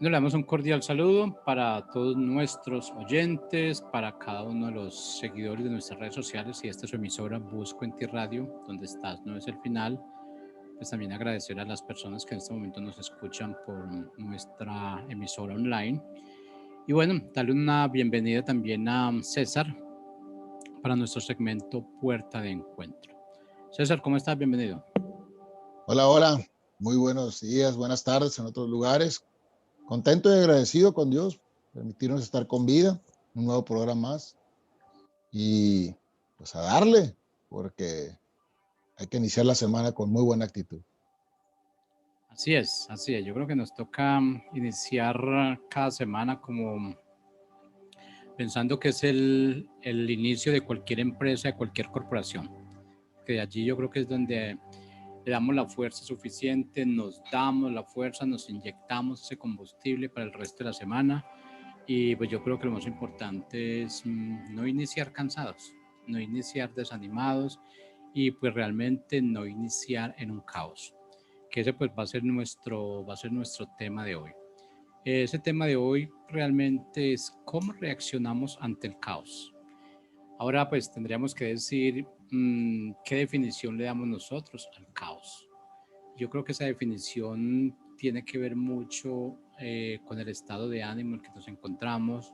Le damos un cordial saludo para todos nuestros oyentes, para cada uno de los seguidores de nuestras redes sociales y esta es su emisora Busco en Ti Radio, donde estás, no es el final. Pues también agradecer a las personas que en este momento nos escuchan por nuestra emisora online. Y bueno, darle una bienvenida también a César para nuestro segmento Puerta de Encuentro. César, ¿cómo estás? Bienvenido. Hola, hola. Muy buenos días, buenas tardes en otros lugares. Contento y agradecido con Dios, permitirnos estar con vida, un nuevo programa más y pues a darle, porque hay que iniciar la semana con muy buena actitud. Así es, así es. Yo creo que nos toca iniciar cada semana como pensando que es el inicio de cualquier empresa, de cualquier corporación. Que de allí yo creo que es donde le damos la fuerza suficiente, nos damos la fuerza, nos inyectamos ese combustible para el resto de la semana. Y pues yo creo que lo más importante es no iniciar cansados, no iniciar desanimados y pues realmente no iniciar en un caos. Que ese pues va a ser nuestro tema de hoy. Ese tema de hoy realmente es cómo reaccionamos ante el caos. Ahora pues tendríamos que decir qué definición le damos nosotros al caos. Yo creo que esa definición tiene que ver mucho con el estado de ánimo en el que nos encontramos,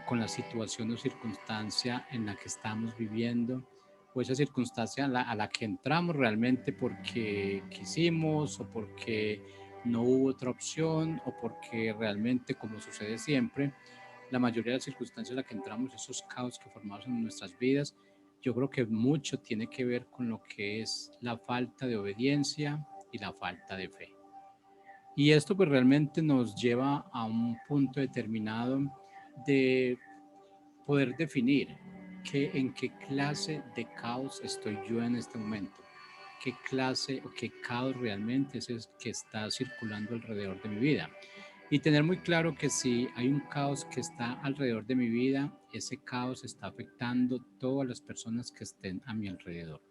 con la situación o circunstancia en la que estamos viviendo, o esa circunstancia a la que entramos realmente porque quisimos o porque no hubo otra opción o porque realmente, como sucede siempre, la mayoría de las circunstancias en las que entramos, esos caos que formamos en nuestras vidas, yo creo que mucho tiene que ver con lo que es la falta de obediencia y la falta de fe. Y esto pues realmente nos lleva a un punto determinado de poder definir en qué clase de caos estoy yo en este momento, qué clase o qué caos realmente es el que está circulando alrededor de mi vida. Y tener muy claro que si hay un caos que está alrededor de mi vida, ese caos está afectando a todas las personas que estén a mi alrededor.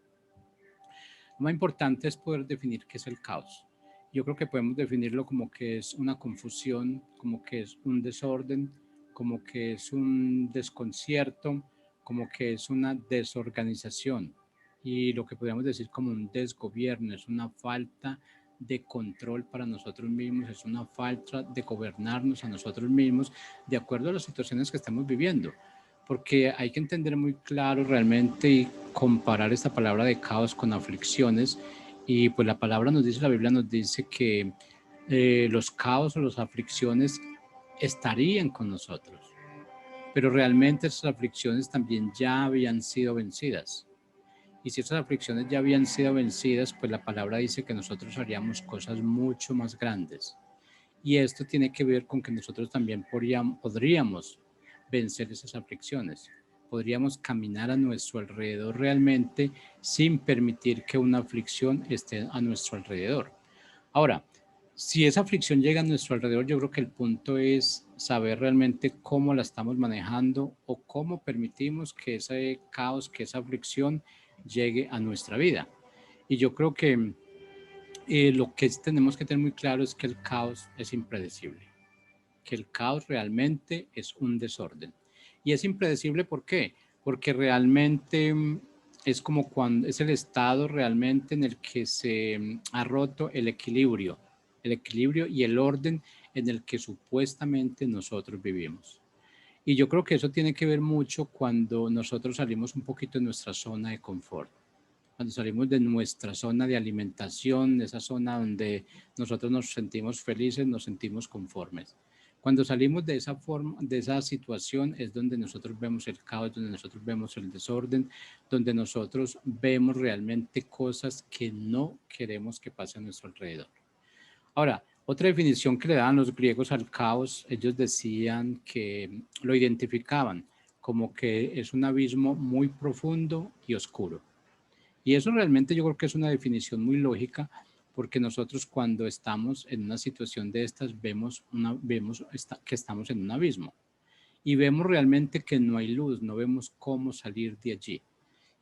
Lo más importante es poder definir qué es el caos. Yo creo que podemos definirlo como que es una confusión, como que es un desorden, como que es un desconcierto, como que es una desorganización. Y lo que podríamos decir como un desgobierno, es una falta de control para nosotros mismos, es una falta de gobernarnos a nosotros mismos de acuerdo a las situaciones que estamos viviendo, porque hay que entender muy claro realmente y comparar esta palabra de caos con aflicciones. Y pues la palabra nos dice, la Biblia nos dice que los caos o las aflicciones estarían con nosotros, pero realmente esas aflicciones también ya habían sido vencidas. Y si esas aflicciones ya habían sido vencidas, pues la palabra dice que nosotros haríamos cosas mucho más grandes. Y esto tiene que ver con que nosotros también podríamos vencer esas aflicciones. Podríamos caminar a nuestro alrededor realmente sin permitir que una aflicción esté a nuestro alrededor. Ahora, si esa aflicción llega a nuestro alrededor, yo creo que el punto es saber realmente cómo la estamos manejando o cómo permitimos que ese caos, que esa aflicción llegue a nuestra vida. Y yo creo que lo que tenemos que tener muy claro es que el caos es impredecible, que el caos realmente es un desorden. Y es impredecible, ¿por qué? Porque realmente es como cuando es el estado realmente en el que se ha roto el equilibrio y el orden en el que supuestamente nosotros vivimos. Y yo creo que eso tiene que ver mucho cuando nosotros salimos un poquito de nuestra zona de confort, cuando salimos de nuestra zona de alimentación, de esa zona donde nosotros nos sentimos felices, nos sentimos conformes. Cuando salimos de esa forma, de esa situación, es donde nosotros vemos el caos, donde nosotros vemos el desorden, donde nosotros vemos realmente cosas que no queremos que pasen a nuestro alrededor. Ahora, otra definición que le daban los griegos al caos, ellos decían que lo identificaban como que es un abismo muy profundo y oscuro. Y eso realmente yo creo que es una definición muy lógica, porque nosotros cuando estamos en una situación de estas vemos que estamos en un abismo y vemos realmente que no hay luz, no vemos cómo salir de allí.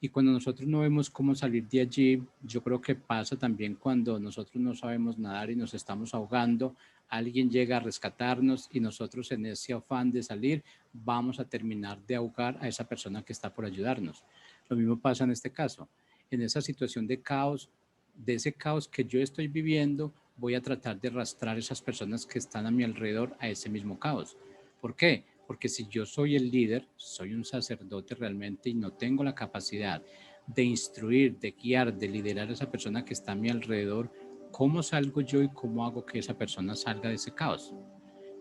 Y cuando nosotros no vemos cómo salir de allí, yo creo que pasa también cuando nosotros no sabemos nadar y nos estamos ahogando, alguien llega a rescatarnos y nosotros en ese afán de salir vamos a terminar de ahogar a esa persona que está por ayudarnos. Lo mismo pasa en este caso. En esa situación de caos, de ese caos que yo estoy viviendo, voy a tratar de arrastrar a esas personas que están a mi alrededor a ese mismo caos. ¿Por qué? Porque si yo soy el líder, soy un sacerdote realmente y no tengo la capacidad de instruir, de guiar, de liderar a esa persona que está a mi alrededor, ¿cómo salgo yo y cómo hago que esa persona salga de ese caos?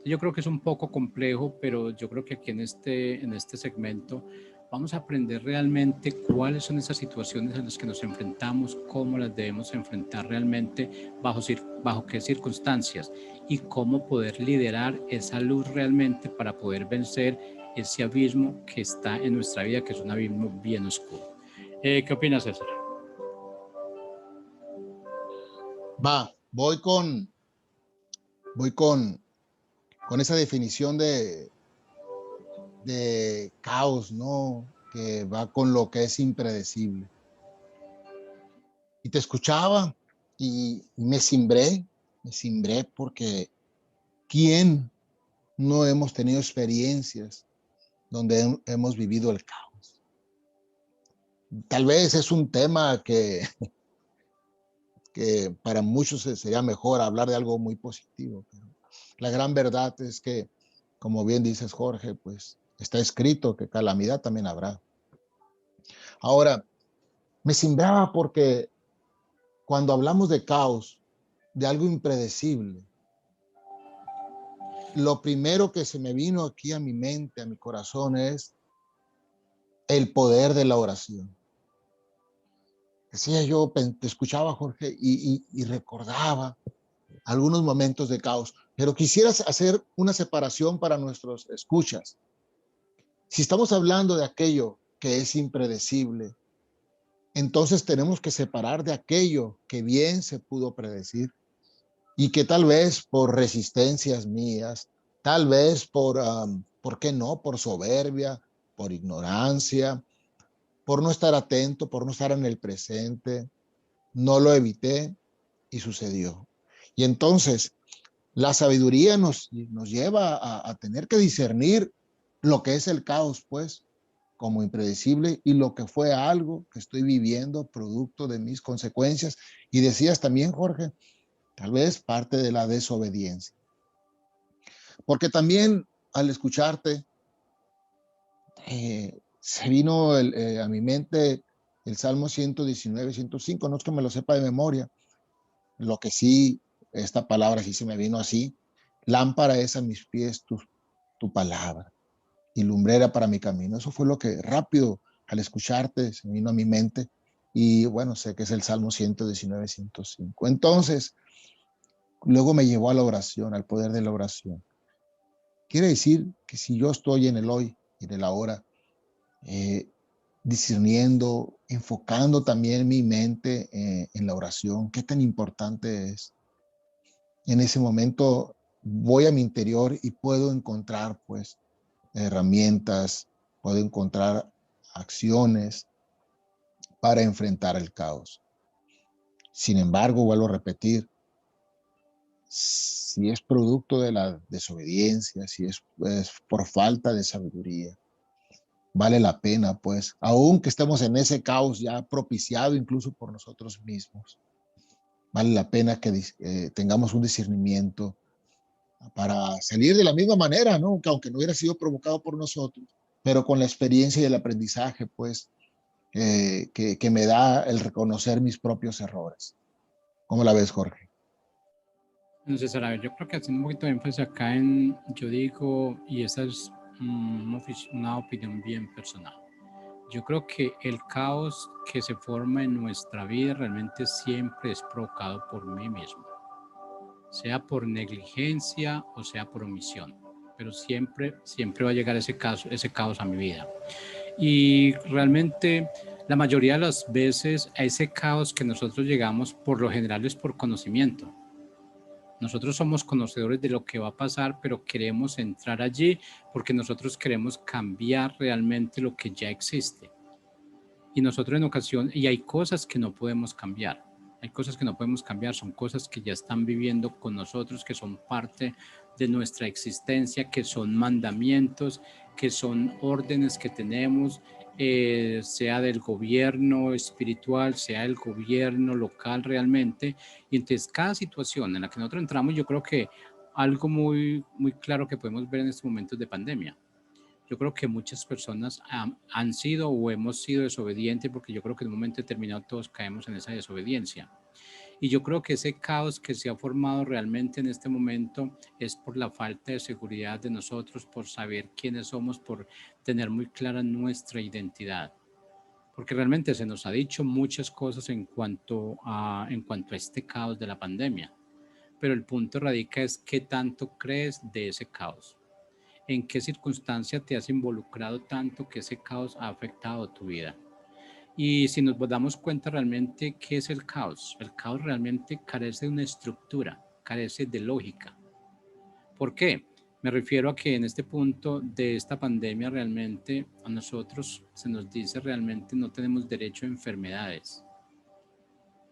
Yo creo que es un poco complejo, pero yo creo que aquí en este segmento vamos a aprender realmente cuáles son esas situaciones en las que nos enfrentamos, cómo las debemos enfrentar realmente, bajo qué circunstancias y cómo poder liderar esa luz realmente para poder vencer ese abismo que está en nuestra vida, que es un abismo bien oscuro. ¿Qué opinas, César? Voy con esa definición de caos, ¿no? Que va con lo que es impredecible. Y te escuchaba y me cimbré porque ¿quién no hemos tenido experiencias donde hemos vivido el caos? Tal vez es un tema que para muchos sería mejor hablar de algo muy positivo, pero la gran verdad es que, como bien dices, Jorge, pues está escrito que calamidad también habrá. Ahora, me cimbraba porque cuando hablamos de caos, de algo impredecible, lo primero que se me vino aquí a mi mente, a mi corazón, es el poder de la oración. Decía yo, te escuchaba, Jorge, y recordaba algunos momentos de caos, pero quisiera hacer una separación para nuestros escuchas. Si estamos hablando de aquello que es impredecible, entonces tenemos que separar de aquello que bien se pudo predecir y que tal vez por resistencias mías, tal vez ¿por qué no? Por soberbia, por ignorancia, por no estar atento, por no estar en el presente, no lo evité y sucedió. Y entonces la sabiduría nos lleva a tener que discernir lo que es el caos, pues, como impredecible y lo que fue algo que estoy viviendo producto de mis consecuencias. Y decías también, Jorge, tal vez parte de la desobediencia. Porque también al escucharte, se vino a mi mente el Salmo 119, 105, no es que me lo sepa de memoria, lo que sí, esta palabra sí se me vino así, lámpara es a mis pies tu palabra y lumbrera para mi camino. Eso fue lo que rápido al escucharte se me vino a mi mente y bueno, sé que es el Salmo 119, 105. Entonces, luego me llevó a la oración, al poder de la oración. Quiere decir que si yo estoy en el hoy y en el ahora, eh, discerniendo, enfocando también mi mente en la oración, qué tan importante es. En ese momento voy a mi interior y puedo encontrar pues herramientas, puedo encontrar acciones para enfrentar el caos. Sin embargo, vuelvo a repetir, si es producto de la desobediencia, si es por falta de sabiduría, vale la pena, pues, aun que estemos en ese caos ya propiciado incluso por nosotros mismos, vale la pena que tengamos un discernimiento para salir de la misma manera, ¿no? Que aunque no hubiera sido provocado por nosotros, pero con la experiencia y el aprendizaje, pues, que me da el reconocer mis propios errores. ¿Cómo la ves, Jorge? No sé, Sara, yo creo que haciendo un poquito de énfasis acá en, yo digo, y esa es una opinión bien personal. Yo creo que el caos que se forma en nuestra vida realmente siempre es provocado por mí mismo, sea por negligencia o sea por omisión, pero siempre va a llegar ese caos a mi vida. Y realmente la mayoría de las veces a ese caos que nosotros llegamos por lo general es por conocimiento. Nosotros somos conocedores de lo que va a pasar, pero queremos entrar allí porque nosotros queremos cambiar realmente lo que ya existe. Y nosotros en ocasión, y hay cosas que no podemos cambiar. Hay cosas que no podemos cambiar, son cosas que ya están viviendo con nosotros, que son parte de nuestra existencia, que son mandamientos, que son órdenes que tenemos, sea del gobierno espiritual, sea el gobierno local realmente. Y entonces cada situación en la que nosotros entramos, yo creo que algo muy claro que podemos ver en estos momentos de pandemia. Yo creo que muchas personas han sido o hemos sido desobedientes, porque yo creo que en un momento determinado todos caemos en esa desobediencia. Y yo creo que ese caos que se ha formado realmente en este momento es por la falta de seguridad de nosotros, por saber quiénes somos, por tener muy clara nuestra identidad. Porque realmente se nos ha dicho muchas cosas en cuanto a este caos de la pandemia. Pero el punto radica es qué tanto crees de ese caos. ¿En qué circunstancia te has involucrado tanto que ese caos ha afectado tu vida? Y si nos damos cuenta realmente qué es el caos realmente carece de una estructura, carece de lógica. ¿Por qué? Me refiero a que en este punto de esta pandemia realmente a nosotros se nos dice realmente no tenemos derecho a enfermedades.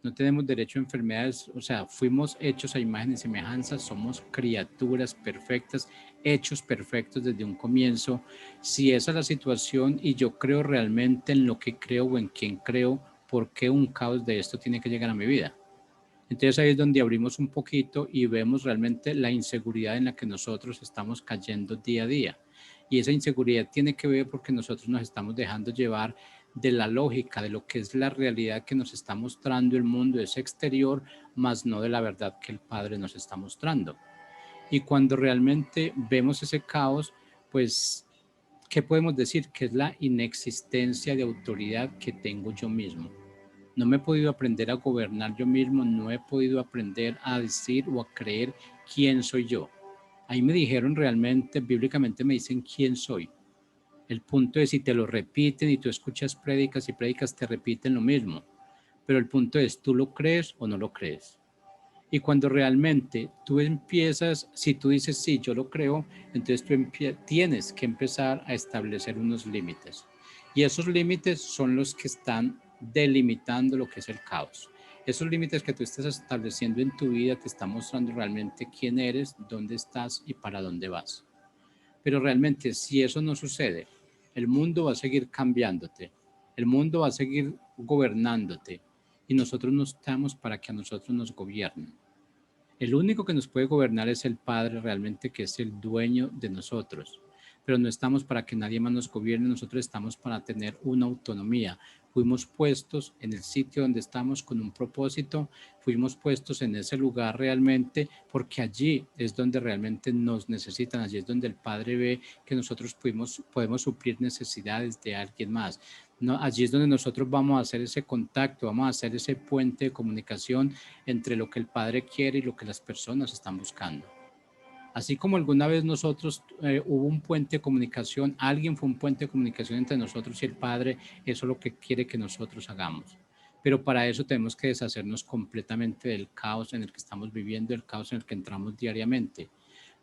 No tenemos derecho a enfermedades, o sea, fuimos hechos a imagen y semejanza, somos criaturas perfectas, hechos perfectos desde un comienzo. Si esa es la situación y yo creo realmente en lo que creo o en quién creo, ¿por qué un caos de esto tiene que llegar a mi vida? Entonces ahí es donde abrimos un poquito y vemos realmente la inseguridad en la que nosotros estamos cayendo día a día. Y esa inseguridad tiene que ver porque nosotros nos estamos dejando llevar de la lógica, de lo que es la realidad que nos está mostrando el mundo, ese exterior, más no de la verdad que el Padre nos está mostrando. Y cuando realmente vemos ese caos, pues, ¿qué podemos decir? Que es la inexistencia de autoridad que tengo yo mismo. No me he podido aprender a gobernar yo mismo, no he podido aprender a decir o a creer quién soy yo. Ahí me dijeron realmente, bíblicamente me dicen quién soy. El punto es si te lo repiten y tú escuchas prédicas y prédicas te repiten lo mismo. Pero el punto es, ¿tú lo crees o no lo crees? Y cuando realmente tú empiezas, si tú dices sí, yo lo creo, entonces tú tienes que empezar a establecer unos límites. Y esos límites son los que están delimitando lo que es el caos. Esos límites que tú estás estableciendo en tu vida te están mostrando realmente quién eres, dónde estás y para dónde vas. Pero realmente si eso no sucede, el mundo va a seguir cambiándote, el mundo va a seguir gobernándote y nosotros no estamos para que a nosotros nos gobiernen. El único que nos puede gobernar es el Padre realmente, que es el dueño de nosotros. Pero no estamos para que nadie más nos gobierne, nosotros estamos para tener una autonomía. Fuimos puestos en el sitio donde estamos con un propósito, fuimos puestos en ese lugar realmente porque allí es donde realmente nos necesitan, allí es donde el Padre ve que nosotros podemos suplir necesidades de alguien más. No, allí es donde nosotros vamos a hacer ese contacto, vamos a hacer ese puente de comunicación entre lo que el Padre quiere y lo que las personas están buscando. Así como alguna vez nosotros hubo un puente de comunicación, alguien fue un puente de comunicación entre nosotros y el Padre, eso es lo que quiere que nosotros hagamos. Pero para eso tenemos que deshacernos completamente del caos en el que estamos viviendo, el caos en el que entramos diariamente.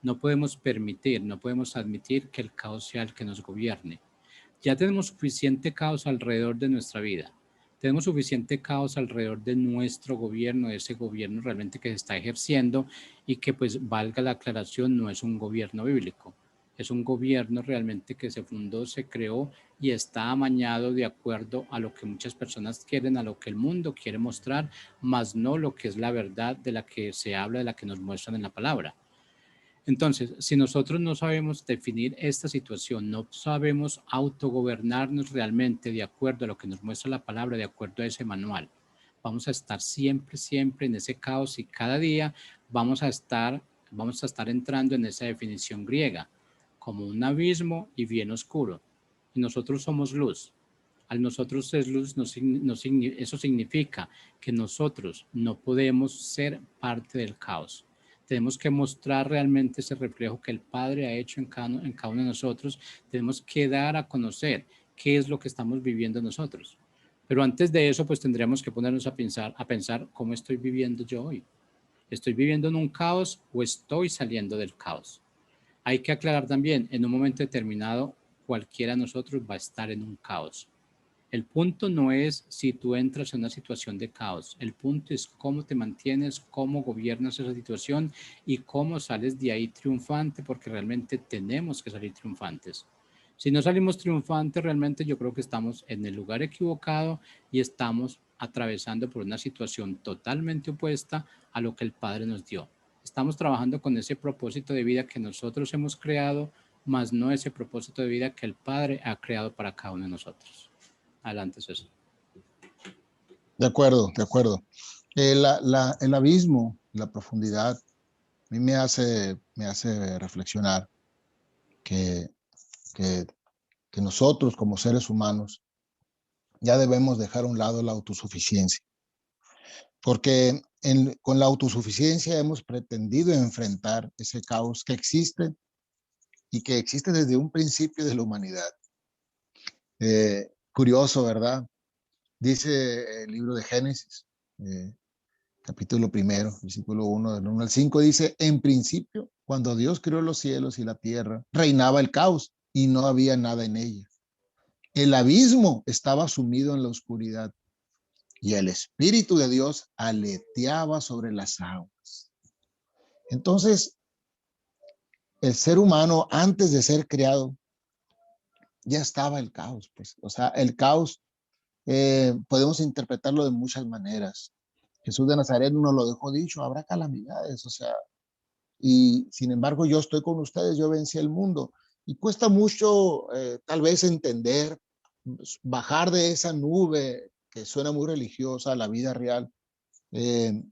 No podemos permitir, no podemos admitir que el caos sea el que nos gobierne. Ya tenemos suficiente caos alrededor de nuestra vida. Tenemos suficiente caos alrededor de nuestro gobierno, de ese gobierno realmente que se está ejerciendo y que, pues, valga la aclaración, no es un gobierno bíblico. Es un gobierno realmente que se fundó, se creó y está amañado de acuerdo a lo que muchas personas quieren, a lo que el mundo quiere mostrar, más no lo que es la verdad de la que se habla, de la que nos muestran en la palabra. Entonces, si nosotros no sabemos definir esta situación, no sabemos autogobernarnos realmente de acuerdo a lo que nos muestra la palabra, de acuerdo a ese manual, vamos a estar siempre, siempre en ese caos y cada día vamos a estar entrando en esa definición griega, como un abismo y bien oscuro. Y nosotros somos luz. Al nosotros ser luz, eso significa que nosotros no podemos ser parte del caos. Tenemos que mostrar realmente ese reflejo que el Padre ha hecho en cada uno de nosotros. Tenemos que dar a conocer qué es lo que estamos viviendo nosotros. Pero antes de eso, pues tendríamos que ponernos a pensar cómo estoy viviendo yo hoy. ¿Estoy viviendo en un caos o estoy saliendo del caos? Hay que aclarar también, en un momento determinado, cualquiera de nosotros va a estar en un caos. El punto no es si tú entras en una situación de caos, el punto es cómo te mantienes, cómo gobiernas esa situación y cómo sales de ahí triunfante, porque realmente tenemos que salir triunfantes. Si no salimos triunfantes, realmente yo creo que estamos en el lugar equivocado y estamos atravesando por una situación totalmente opuesta a lo que el Padre nos dio. Estamos trabajando con ese propósito de vida que nosotros hemos creado, más no ese propósito de vida que el Padre ha creado para cada uno de nosotros. Adelante, César. De acuerdo, de acuerdo. El abismo, la profundidad, a mí me hace reflexionar que, que, que nosotros como seres humanos ya debemos dejar a un lado la autosuficiencia, porque con la autosuficiencia hemos pretendido enfrentar ese caos que existe y que existe desde un principio de la humanidad. Curioso, ¿verdad? Dice el libro de Génesis, capítulo 1, versículo 1, del 1 al 5, dice, en principio, cuando Dios creó los cielos y la tierra, reinaba el caos y no había nada en ella. El abismo estaba sumido en la oscuridad y el Espíritu de Dios aleteaba sobre las aguas. Entonces, el ser humano, antes de ser creado, ya estaba el caos. Pues. O sea, el caos podemos interpretarlo de muchas maneras. Jesús de Nazaret nos lo dejó dicho, habrá calamidades, o sea, y sin embargo yo estoy con ustedes, yo vencí el mundo. Y cuesta mucho tal vez entender, bajar de esa nube que suena muy religiosa a la vida real, eh,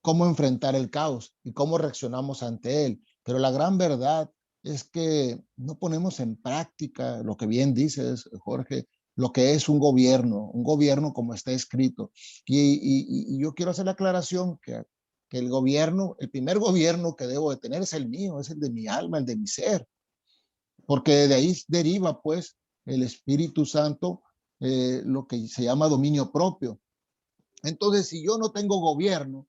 cómo enfrentar el caos y cómo reaccionamos ante él. Pero la gran verdad es que no ponemos en práctica lo que bien dices, Jorge, lo que es un gobierno como está escrito. Y yo quiero hacer la aclaración que el gobierno, el primer gobierno que debo de tener es el mío, es el de mi alma, el de mi ser, porque de ahí deriva pues el Espíritu Santo, lo que se llama dominio propio. Entonces, si yo no tengo gobierno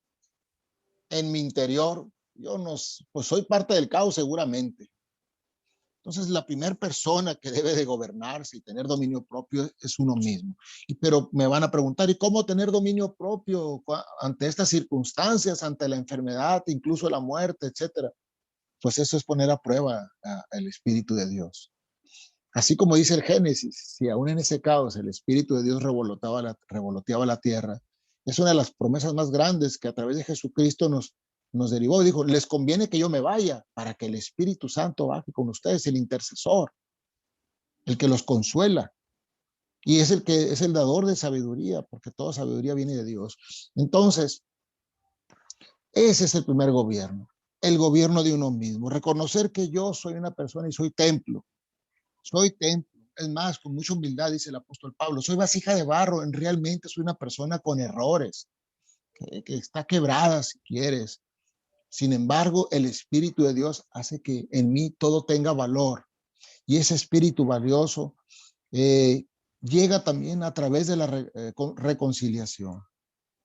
en mi interior, yo no, pues soy parte del caos seguramente. Entonces, la primera persona que debe de gobernarse y tener dominio propio es uno mismo. Pero me van a preguntar, ¿y cómo tener dominio propio ante estas circunstancias, ante la enfermedad, incluso la muerte, etcétera? Pues eso es poner a prueba el Espíritu de Dios. Así como dice el Génesis, si aún en ese caos el Espíritu de Dios revoloteaba la tierra, es una de las promesas más grandes que a través de Jesucristo nos derivó. Dijo, les conviene que yo me vaya para que el Espíritu Santo baje con ustedes, el intercesor, el que los consuela. Y es el que es el dador de sabiduría, porque toda sabiduría viene de Dios. Entonces, ese es el primer gobierno, el gobierno de uno mismo. Reconocer que yo soy una persona y soy templo. Soy templo. Es más, con mucha humildad, dice el apóstol Pablo, soy vasija de barro, en realmente soy una persona con errores, que está quebrada si quieres. Sin embargo, el Espíritu de Dios hace que en mí todo tenga valor. Y ese espíritu valioso eh, llega también a través de la reconciliación.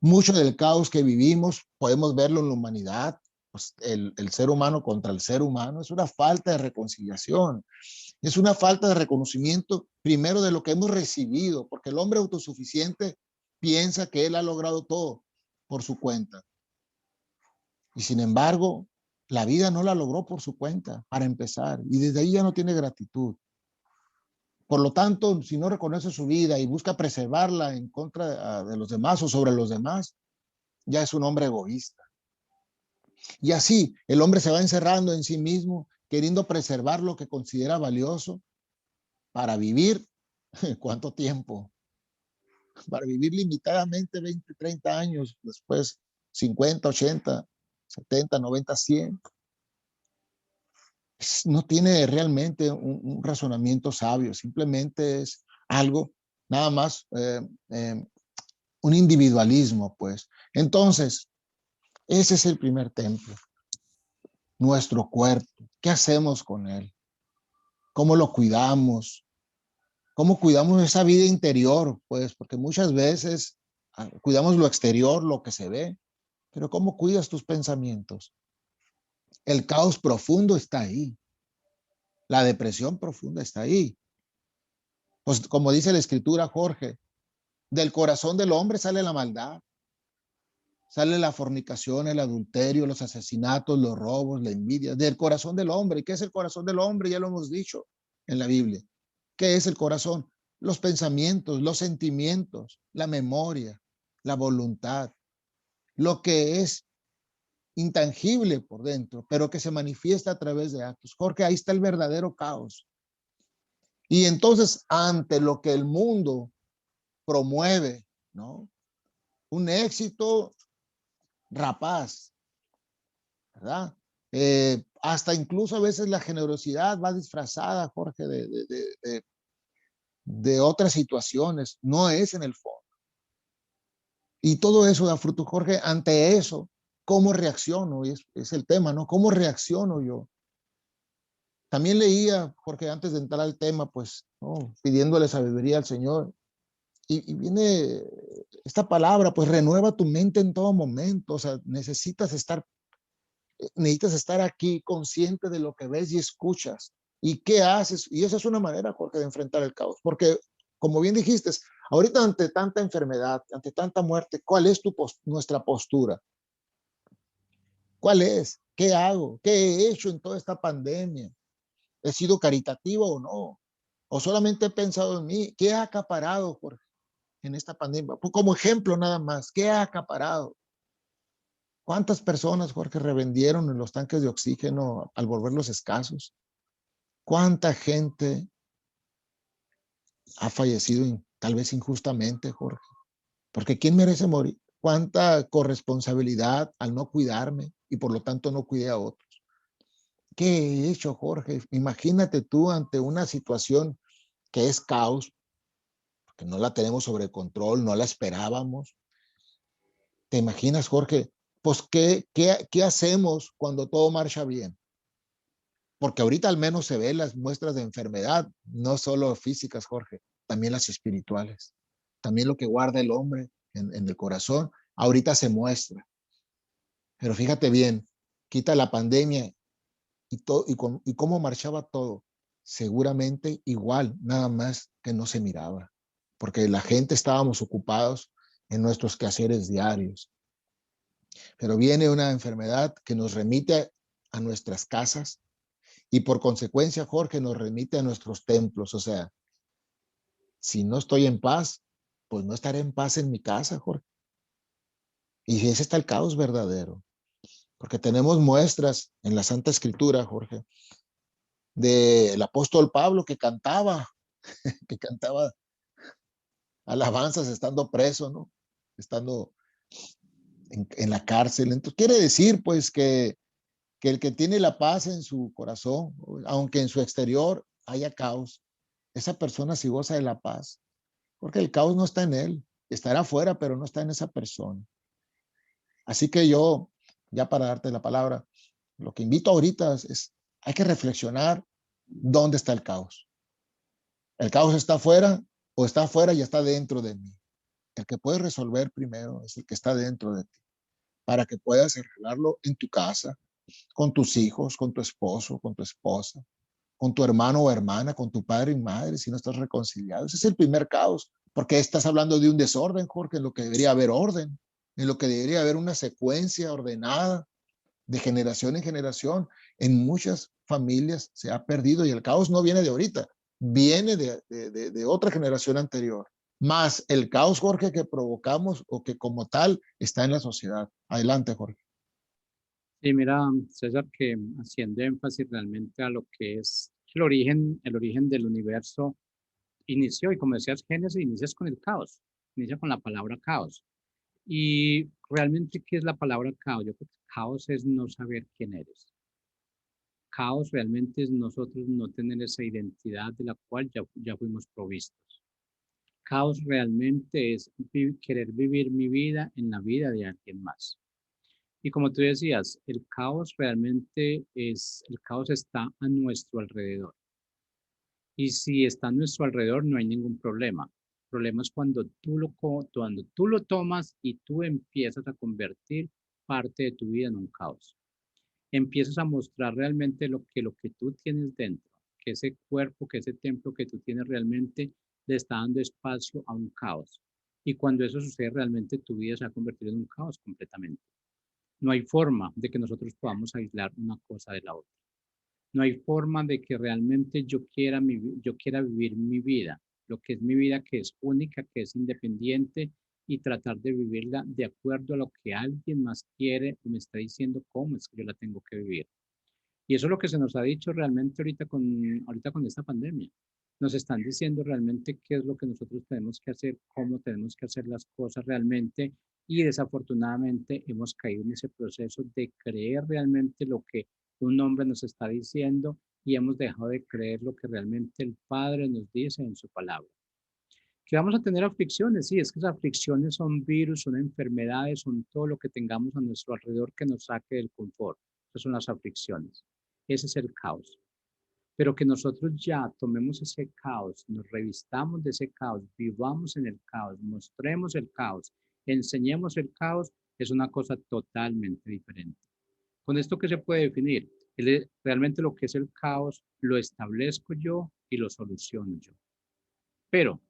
Mucho del caos que vivimos podemos verlo en la humanidad, pues el ser humano contra el ser humano, es una falta de reconciliación. Es una falta de reconocimiento, primero, de lo que hemos recibido, porque el hombre autosuficiente piensa que él ha logrado todo por su cuenta. Y sin embargo, la vida no la logró por su cuenta, para empezar, y desde ahí ya no tiene gratitud. Por lo tanto, si no reconoce su vida y busca preservarla en contra de los demás o sobre los demás, ya es un hombre egoísta. Y así, el hombre se va encerrando en sí mismo, queriendo preservar lo que considera valioso para vivir. ¿Cuánto tiempo? Para vivir limitadamente 20, 30 años, después 50, 80, 70, 90, 100. No tiene realmente un razonamiento sabio, simplemente es algo, nada más, un individualismo, pues. Entonces, ese es el primer templo, nuestro cuerpo. ¿Qué hacemos con él? ¿Cómo lo cuidamos? ¿Cómo cuidamos esa vida interior? Pues porque muchas veces cuidamos lo exterior, lo que se ve, pero ¿cómo cuidas tus pensamientos? El caos profundo está ahí. La depresión profunda está ahí. Pues como dice la escritura, Jorge, del corazón del hombre sale la maldad, sale la fornicación, el adulterio, los asesinatos, los robos, la envidia, del corazón del hombre. ¿Y qué es el corazón del hombre? Ya lo hemos dicho en la Biblia. ¿Qué es el corazón? Los pensamientos, los sentimientos, la memoria, la voluntad, lo que es intangible por dentro, pero que se manifiesta a través de actos. Jorge, ahí está el verdadero caos. Y entonces, ante lo que el mundo promueve, ¿no? Un éxito rapaz, ¿verdad? Hasta incluso a veces la generosidad va disfrazada, Jorge, de otras situaciones, no es en el fondo. Y todo eso da fruto, Jorge. Ante eso, ¿cómo reacciono? Y es el tema, ¿no? ¿Cómo reacciono yo? También leía, Jorge, antes de entrar al tema, pues, ¿no? Pidiéndole sabiduría al Señor. Y viene esta palabra, pues renueva tu mente en todo momento. O sea, necesitas estar aquí consciente de lo que ves y escuchas. ¿Y qué haces? Y esa es una manera, Jorge, de enfrentar el caos. Porque, como bien dijiste, ahorita ante tanta enfermedad, ante tanta muerte, ¿cuál es nuestra postura? ¿Cuál es? ¿Qué hago? ¿Qué he hecho en toda esta pandemia? ¿He sido caritativo o no? ¿O solamente he pensado en mí? ¿Qué ha acaparado, Jorge, en esta pandemia? Pues como ejemplo nada más, ¿qué ha acaparado? ¿Cuántas personas, Jorge, revendieron en los tanques de oxígeno al volverlos escasos? ¿Cuánta gente ha fallecido tal vez injustamente, Jorge? Porque ¿quién merece morir? ¿Cuánta corresponsabilidad al no cuidarme y por lo tanto no cuidé a otros? ¿Qué he hecho, Jorge? Imagínate tú ante una situación que es caos, que no la tenemos sobre control, no la esperábamos. ¿Te imaginas, Jorge? Pues, ¿qué hacemos cuando todo marcha bien? Porque ahorita al menos se ven las muestras de enfermedad, no solo físicas, Jorge, también las espirituales. También lo que guarda el hombre en el corazón, ahorita se muestra. Pero fíjate bien, quita la pandemia y cómo marchaba todo. Seguramente igual, nada más que no se miraba, porque la gente estábamos ocupados en nuestros quehaceres diarios. Pero viene una enfermedad que nos remite a nuestras casas y por consecuencia, Jorge, nos remite a nuestros templos. O sea, si no estoy en paz, pues no estaré en paz en mi casa, Jorge. Y ese está el caos verdadero, porque tenemos muestras en la Santa Escritura, Jorge, del apóstol Pablo que cantaba alabanzas estando preso, ¿no? Estando en la cárcel. Entonces quiere decir, pues, que el que tiene la paz en su corazón, aunque en su exterior haya caos, esa persona sí goza de la paz, porque el caos no está en él, estará afuera, pero no está en esa persona. Así que yo, ya para darte la palabra, lo que invito ahorita hay que reflexionar dónde está el caos. ¿El caos está afuera o está afuera y está dentro de mí? El que puede resolver primero es el que está dentro de ti, para que puedas arreglarlo en tu casa, con tus hijos, con tu esposo, con tu esposa, con tu hermano o hermana, con tu padre y madre, si no estás reconciliado. Ese es el primer caos, porque estás hablando de un desorden, Jorge, en lo que debería haber orden, en lo que debería haber una secuencia ordenada de generación en generación. En muchas familias se ha perdido y el caos no viene de ahorita, viene de otra generación anterior. Más el caos, Jorge, que provocamos o que como tal está en la sociedad. Adelante, Jorge. Sí, mira, César, que haciendo énfasis realmente a lo que es el origen del universo inició, y como decías, Génesis, inicias con el caos, inicia con la palabra caos. Y realmente, ¿qué es la palabra caos? Yo creo que caos es no saber quién eres. Caos realmente es nosotros no tener esa identidad de la cual ya fuimos provistos. Caos realmente es querer vivir mi vida en la vida de alguien más. Y como tú decías, el caos está a nuestro alrededor. Y si está a nuestro alrededor, no hay ningún problema. El problema es cuando tú lo tomas y tú empiezas a convertir parte de tu vida en un caos. Empiezas a mostrar realmente lo que tú tienes dentro, que ese cuerpo, que ese templo que tú tienes realmente le está dando espacio a un caos. Y cuando eso sucede, realmente tu vida se va a convertir en un caos completamente. No hay forma de que nosotros podamos aislar una cosa de la otra. No hay forma de que realmente yo quiera vivir mi vida, lo que es mi vida, que es única, que es independiente, y tratar de vivirla de acuerdo a lo que alguien más quiere o me está diciendo cómo es que yo la tengo que vivir. Y eso es lo que se nos ha dicho realmente ahorita con esta pandemia. Nos están diciendo realmente qué es lo que nosotros tenemos que hacer, cómo tenemos que hacer las cosas realmente, y desafortunadamente hemos caído en ese proceso de creer realmente lo que un hombre nos está diciendo, y hemos dejado de creer lo que realmente el Padre nos dice en su palabra. Que vamos a tener aflicciones, sí, es que esas aflicciones son virus, son enfermedades, son todo lo que tengamos a nuestro alrededor que nos saque del confort. Esas son las aflicciones. Ese es el caos. Pero que nosotros ya tomemos ese caos, nos revistamos de ese caos, vivamos en el caos, mostremos el caos, enseñemos el caos, es una cosa totalmente diferente. Con esto, ¿qué se puede definir? Realmente lo que es el caos lo establezco yo y lo soluciono yo. Pero,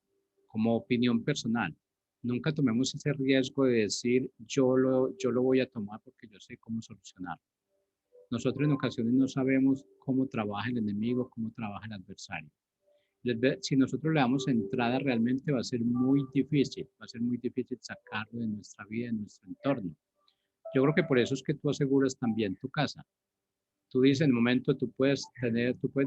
como opinión personal, nunca tomemos ese riesgo de decir yo lo voy a tomar porque yo sé cómo solucionarlo. Nosotros en ocasiones no sabemos cómo trabaja el enemigo, cómo trabaja el adversario. Si nosotros le damos entrada, realmente va a ser muy difícil, va a ser muy difícil sacarlo de nuestra vida, de nuestro entorno. Yo creo que por eso es que tú aseguras también tu casa. Tú dices, en el momento tú puedes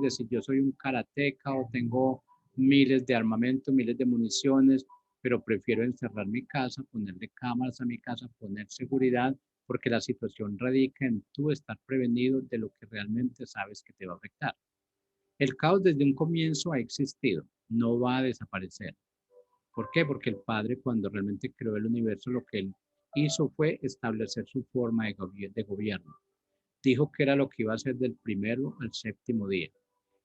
decir, yo soy un karateca o tengo miles de armamento, miles de municiones, pero prefiero encerrar mi casa, ponerle cámaras a mi casa, poner seguridad, porque la situación radica en tú estar prevenido de lo que realmente sabes que te va a afectar. El caos desde un comienzo ha existido, no va a desaparecer. ¿Por qué? Porque el Padre, cuando realmente creó el universo, lo que él hizo fue establecer su forma de gobierno. Dijo que era lo que iba a hacer del primero al séptimo día.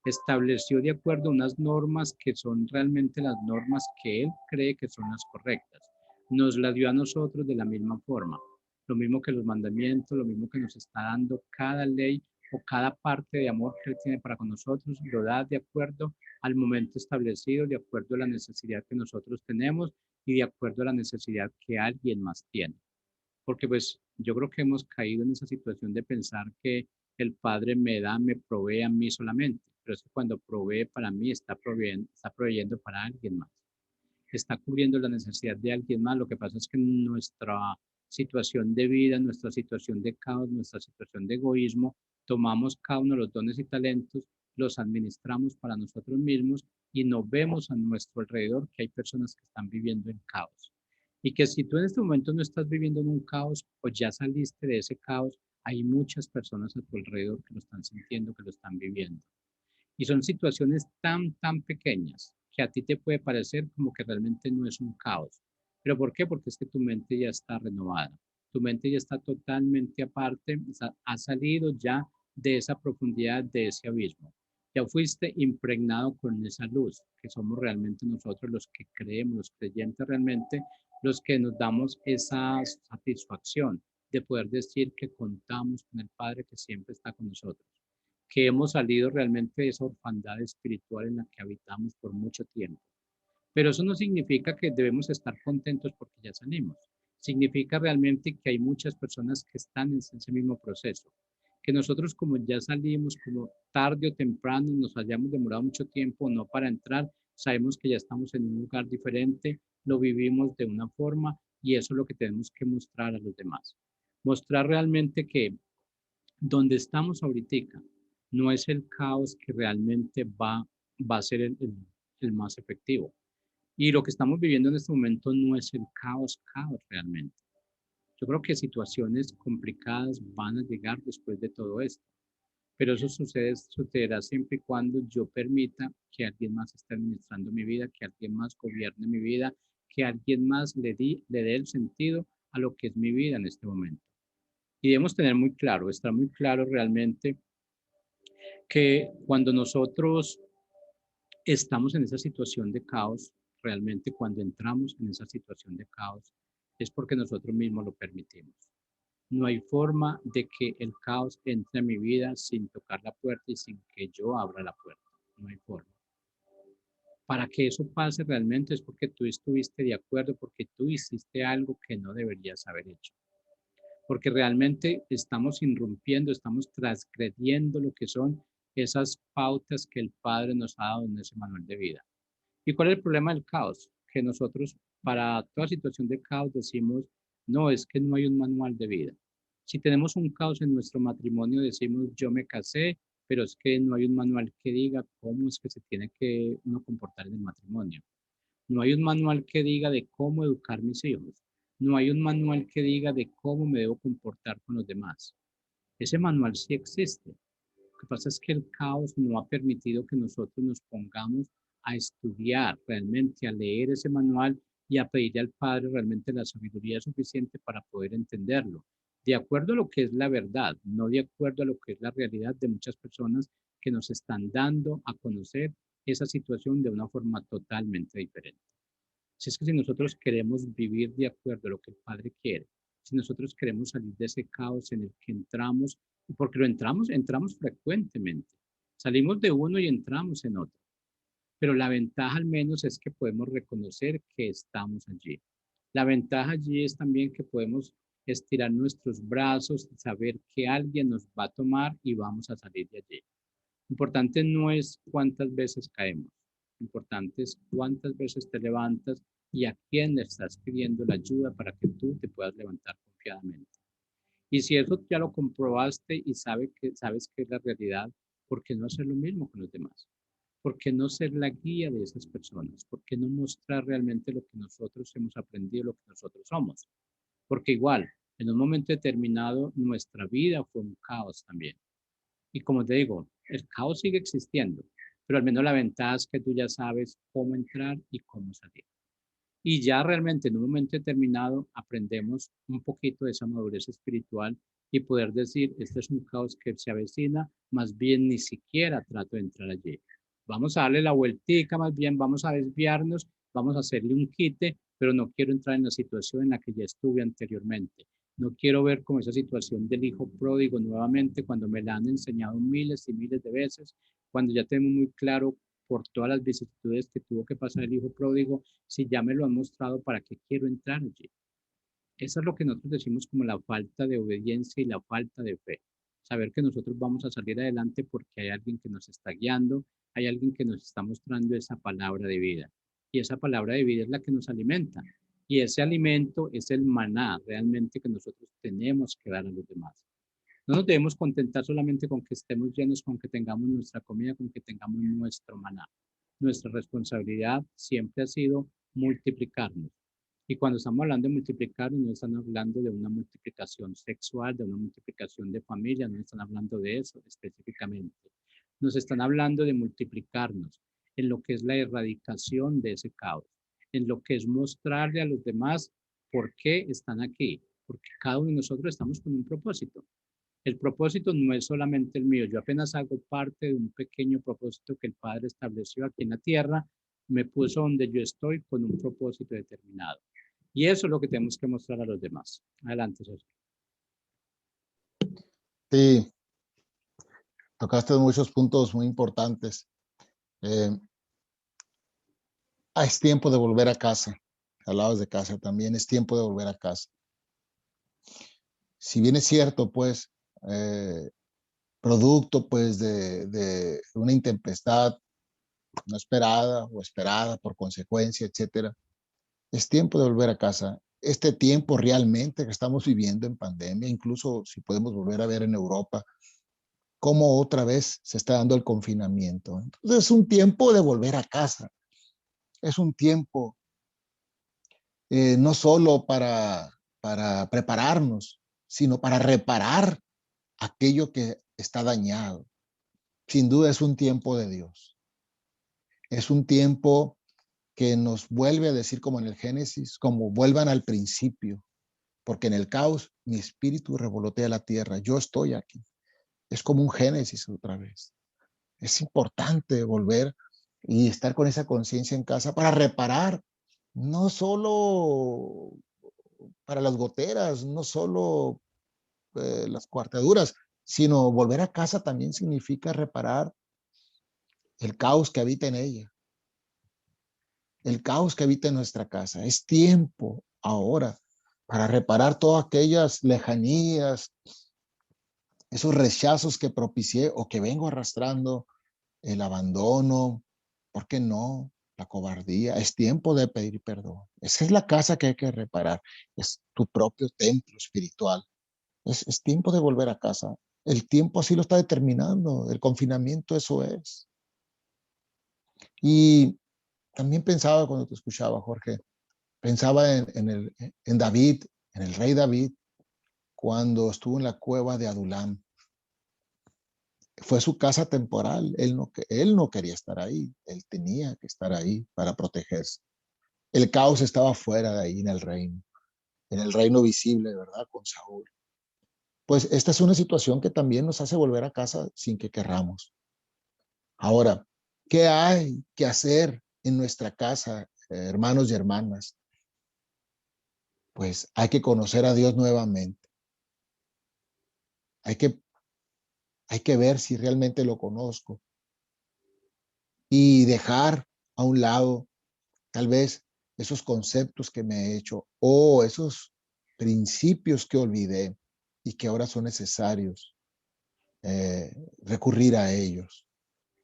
Estableció de acuerdo a unas normas que son realmente las normas que él cree que son las correctas. Nos las dio a nosotros de la misma forma. Lo mismo que los mandamientos, lo mismo que nos está dando cada ley o cada parte de amor que él tiene para con nosotros, lo da de acuerdo al momento establecido, de acuerdo a la necesidad que nosotros tenemos y de acuerdo a la necesidad que alguien más tiene. Porque pues yo creo que hemos caído en esa situación de pensar que el Padre me da, me provee a mí solamente, pero es que cuando provee para mí está proveyendo para alguien más, está cubriendo la necesidad de alguien más. Lo que pasa es que nuestra situación de vida, nuestra situación de caos, nuestra situación de egoísmo, tomamos cada uno de los dones y talentos, los administramos para nosotros mismos y no vemos a nuestro alrededor que hay personas que están viviendo en caos. Y que si tú en este momento no estás viviendo en un caos o ya saliste de ese caos, hay muchas personas a tu alrededor que lo están sintiendo, que lo están viviendo. Y son situaciones tan pequeñas que a ti te puede parecer como que realmente no es un caos. ¿Pero por qué? Porque es que tu mente ya está renovada. Tu mente ya está totalmente aparte, ha salido ya de esa profundidad, de ese abismo. Ya fuiste impregnado con esa luz, que somos realmente nosotros los que creemos, los creyentes realmente, los que nos damos esa satisfacción de poder decir que contamos con el Padre que siempre está con nosotros, que hemos salido realmente de esa orfandad espiritual en la que habitamos por mucho tiempo. Pero eso no significa que debemos estar contentos porque ya salimos. Significa realmente que hay muchas personas que están en ese mismo proceso. Que nosotros, como ya salimos, como tarde o temprano nos hayamos demorado mucho tiempo no para entrar, sabemos que ya estamos en un lugar diferente, lo vivimos de una forma, y eso es lo que tenemos que mostrar a los demás. Mostrar realmente que donde estamos ahorita no es el caos que realmente va a ser el más efectivo. Y lo que estamos viviendo en este momento no es el caos realmente. Yo creo que situaciones complicadas van a llegar después de todo esto, pero eso sucederá siempre y cuando yo permita que alguien más esté administrando mi vida, que alguien más gobierne mi vida, que alguien más le dé el sentido a lo que es mi vida en este momento. Y debemos tener muy claro, estar muy claro realmente que cuando nosotros estamos en esa situación de caos, realmente cuando entramos en esa situación de caos, es porque nosotros mismos lo permitimos. No hay forma de que el caos entre a mi vida sin tocar la puerta y sin que yo abra la puerta. No hay forma. Para que eso pase realmente es porque tú estuviste de acuerdo, porque tú hiciste algo que no deberías haber hecho. Porque realmente estamos irrumpiendo, estamos transgrediendo lo que son esas pautas que el Padre nos ha dado en ese manual de vida. ¿Y cuál es el problema del caos? Que nosotros para toda situación de caos decimos, no, es que no hay un manual de vida. Si tenemos un caos en nuestro matrimonio, decimos, yo me casé, pero es que no hay un manual que diga cómo es que se tiene que uno comportar en el matrimonio. No hay un manual que diga de cómo educar mis hijos. No hay un manual que diga de cómo me debo comportar con los demás. Ese manual sí existe. Lo que pasa es que el caos no ha permitido que nosotros nos pongamos a estudiar realmente, a leer ese manual y a pedirle al Padre realmente la sabiduría suficiente para poder entenderlo, de acuerdo a lo que es la verdad, no de acuerdo a lo que es la realidad de muchas personas que nos están dando a conocer esa situación de una forma totalmente diferente. Si es que si nosotros queremos vivir de acuerdo a lo que el Padre quiere, si nosotros queremos salir de ese caos en el que entramos, y porque lo entramos, entramos frecuentemente. Salimos de uno y entramos en otro. Pero la ventaja al menos es que podemos reconocer que estamos allí. La ventaja allí es también que podemos estirar nuestros brazos y saber que alguien nos va a tomar y vamos a salir de allí. Importante no es cuántas veces caemos, importante es cuántas veces te levantas y a quién le estás pidiendo la ayuda para que tú te puedas levantar confiadamente. Y si eso ya lo comprobaste y sabes que es la realidad, ¿por qué no hacer lo mismo con los demás? ¿Por qué no ser la guía de esas personas? ¿Por qué no mostrar realmente lo que nosotros hemos aprendido, lo que nosotros somos? Porque igual, en un momento determinado, nuestra vida fue un caos también. Y como te digo, el caos sigue existiendo, pero al menos la ventaja es que tú ya sabes cómo entrar y cómo salir. Y ya realmente en un momento determinado aprendemos un poquito de esa madurez espiritual y poder decir, este es un caos que se avecina, más bien ni siquiera trato de entrar allí. Vamos a darle la vueltica, más bien vamos a desviarnos, vamos a hacerle un quite, pero no quiero entrar en la situación en la que ya estuve anteriormente. No quiero ver como esa situación del hijo pródigo nuevamente cuando me la han enseñado miles y miles de veces, cuando ya tenemos muy claro por todas las vicisitudes que tuvo que pasar el hijo pródigo, si ya me lo han mostrado, ¿para qué quiero entrar allí? Eso es lo que nosotros decimos como la falta de obediencia y la falta de fe. Saber que nosotros vamos a salir adelante porque hay alguien que nos está guiando, hay alguien que nos está mostrando esa palabra de vida. Y esa palabra de vida es la que nos alimenta. Y ese alimento es el maná realmente que nosotros tenemos que dar a los demás. No nos debemos contentar solamente con que estemos llenos, con que tengamos nuestra comida, con que tengamos nuestro maná. Nuestra responsabilidad siempre ha sido multiplicarnos. Y cuando estamos hablando de multiplicar, no están hablando de una multiplicación sexual, de una multiplicación de familia, no están hablando de eso específicamente. Nos están hablando de multiplicarnos en lo que es la erradicación de ese caos, en lo que es mostrarle a los demás por qué están aquí, porque cada uno de nosotros estamos con un propósito. El propósito no es solamente el mío, yo apenas hago parte de un pequeño propósito que el Padre estableció aquí en la tierra, me puso donde yo estoy con un propósito determinado. Y eso es lo que tenemos que mostrar a los demás. Adelante, Sergio. Sí, tocaste muchos puntos muy importantes. Eh, es tiempo de volver a casa. Hablabas de casa también, es tiempo de volver a casa. Si bien es cierto, pues, eh, producto pues de una intempestad no esperada o esperada por consecuencia, etcétera, es tiempo de volver a casa. Este tiempo realmente que estamos viviendo en pandemia, incluso si podemos volver a ver en Europa, cómo otra vez se está dando el confinamiento. Entonces es un tiempo de volver a casa. Es un tiempo no solo para prepararnos, sino para reparar aquello que está dañado. Sin duda es un tiempo de Dios. Es un tiempo que nos vuelve a decir como en el Génesis, como vuelvan al principio, porque en el caos mi espíritu revolotea la tierra, yo estoy aquí. Es como un Génesis otra vez. Es importante volver y estar con esa conciencia en casa para reparar, no solo para las goteras, no solo las cuartaduras, sino volver a casa también significa reparar el caos que habita en ella. el caos que habita en nuestra casa. Es tiempo ahora para reparar todas aquellas lejanías, esos rechazos que propicié o que vengo arrastrando, el abandono, ¿por qué no? La cobardía. Es tiempo de pedir perdón. Esa es la casa que hay que reparar. Es tu propio templo espiritual. Es tiempo de volver a casa. El tiempo así lo está determinando. El confinamiento eso es. Y también pensaba cuando te escuchaba, Jorge, pensaba en David, en el rey David, cuando estuvo en la cueva de Adulam. Fue su casa temporal. Él no quería estar ahí. Él tenía que estar ahí para protegerse. El caos estaba fuera de ahí en el reino visible, ¿verdad? Con Saúl. Pues esta es una situación que también nos hace volver a casa sin que querramos. Ahora, ¿qué hay que hacer en nuestra casa, hermanos y hermanas? Pues hay que conocer a Dios nuevamente. Hay que, hay que ver si realmente lo conozco y dejar a un lado tal vez esos conceptos que me he hecho o esos principios que olvidé y que ahora son necesarios recurrir a ellos.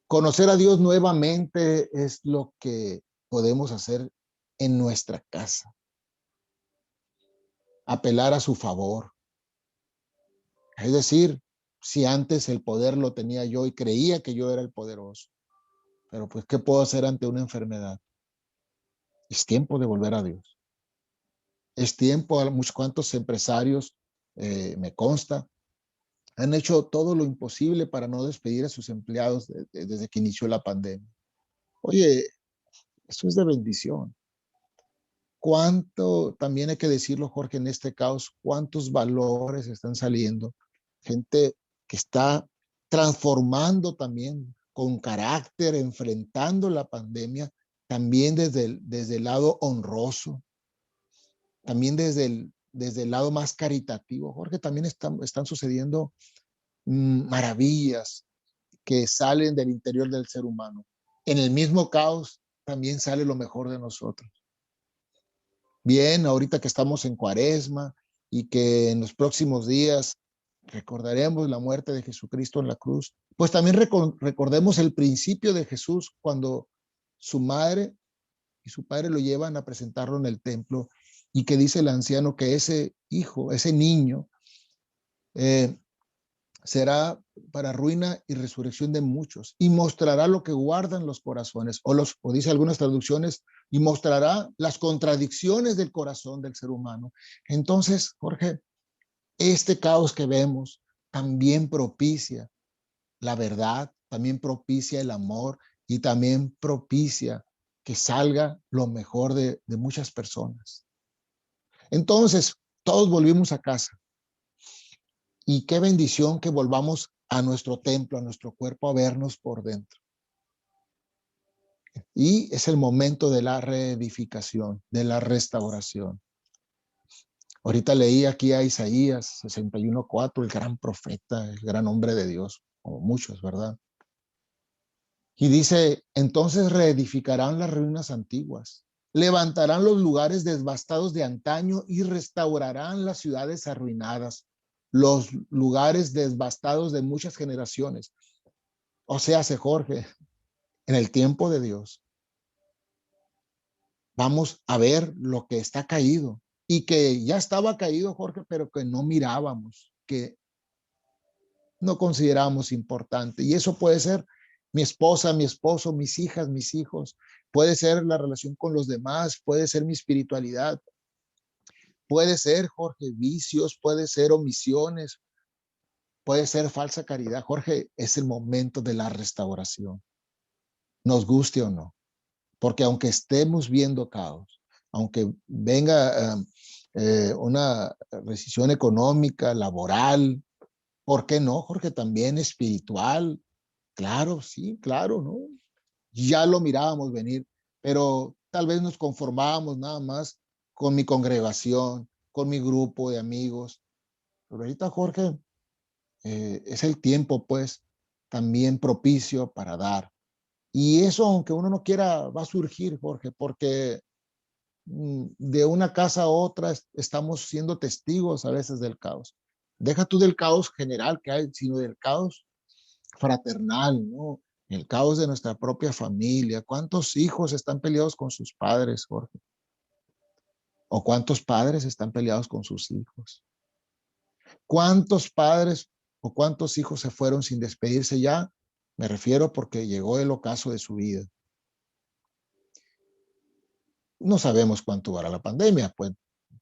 Conocer a Dios nuevamente es lo que podemos hacer en nuestra casa. Apelar a su favor. Es decir, si antes el poder lo tenía yo y creía que yo era el poderoso, pero pues, ¿qué puedo hacer ante una enfermedad? Es tiempo de volver a Dios. Es tiempo, a muchos cuantos empresarios, me consta, han hecho todo lo imposible para no despedir a sus empleados desde que inició la pandemia. Oye, eso es de bendición. ¿Cuánto, también hay que decirlo, Jorge, en este caos, cuántos valores están saliendo? Gente que está transformando también con carácter, enfrentando la pandemia, también desde el lado honroso, también desde el lado más caritativo. Jorge, también están sucediendo maravillas que salen del interior del ser humano. En el mismo caos también sale lo mejor de nosotros. Bien, ahorita que estamos en Cuaresma y que en los próximos días recordaremos la muerte de Jesucristo en la cruz, pues también recordemos el principio de Jesús cuando su madre y su padre lo llevan a presentarlo en el templo y que dice el anciano que ese hijo, ese niño, eh, será para ruina y resurrección de muchos y mostrará lo que guardan los corazones o dice algunas traducciones y mostrará las contradicciones del corazón del ser humano. Entonces, Jorge, este caos que vemos también propicia la verdad, también propicia el amor y también propicia que salga lo mejor de muchas personas. Entonces, todos volvimos a casa. Y qué bendición que volvamos a nuestro templo, a nuestro cuerpo, a vernos por dentro. Y es el momento de la reedificación, de la restauración. Ahorita leí aquí a Isaías 61:4, el gran profeta, el gran hombre de Dios, como muchos, ¿verdad? Y dice, entonces reedificarán las ruinas antiguas, levantarán los lugares devastados de antaño y restaurarán las ciudades arruinadas, los lugares devastados de muchas generaciones. O sea, Jorge, en el tiempo de Dios, vamos a ver lo que está caído y que ya estaba caído, Jorge, pero que no mirábamos, que no considerábamos importante. Y eso puede ser mi esposa, mi esposo, mis hijas, mis hijos, puede ser la relación con los demás, puede ser mi espiritualidad, puede ser, Jorge, vicios, puede ser omisiones, puede ser falsa caridad. Jorge, es el momento de la restauración, nos guste o no. Porque aunque estemos viendo caos, aunque venga una recesión económica, laboral, ¿por qué no, Jorge? También espiritual, claro, sí, claro, ¿no? Ya lo mirábamos venir, pero tal vez nos conformábamos nada más con mi congregación, con mi grupo de amigos. Pero ahorita, Jorge, es el tiempo, pues, también propicio para dar. Y eso, aunque uno no quiera, va a surgir, Jorge, porque de una casa a otra estamos siendo testigos a veces del caos. Deja tú del caos general que hay, sino del caos fraternal, ¿no? El caos de nuestra propia familia. ¿Cuántos hijos están peleados con sus padres, Jorge? ¿O cuántos padres están peleados con sus hijos? ¿Cuántos padres o cuántos hijos se fueron sin despedirse ya? Me refiero porque llegó el ocaso de su vida. No sabemos cuánto durará la pandemia, pues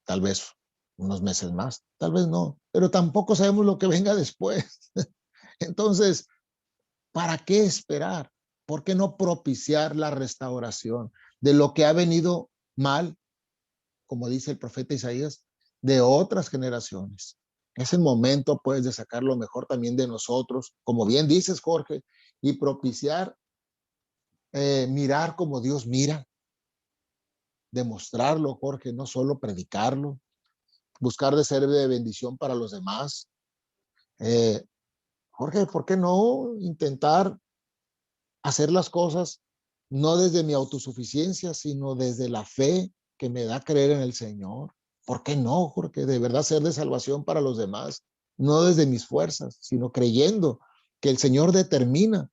tal vez unos meses más, tal vez no, pero tampoco sabemos lo que venga después. Entonces, ¿para qué esperar? ¿Por qué no propiciar la restauración de lo que ha venido mal, como dice el profeta Isaías, de otras generaciones? Es el momento, pues, de sacar lo mejor también de nosotros, como bien dices, Jorge, y propiciar, mirar como Dios mira, demostrarlo, Jorge, no solo predicarlo, buscar de ser de bendición para los demás. Eh, Jorge, ¿por qué no intentar hacer las cosas no desde mi autosuficiencia, sino desde la fe que me da creer en el Señor? ¿Por qué no, Jorge? De verdad ser de salvación para los demás, no desde mis fuerzas, sino creyendo que el Señor determina,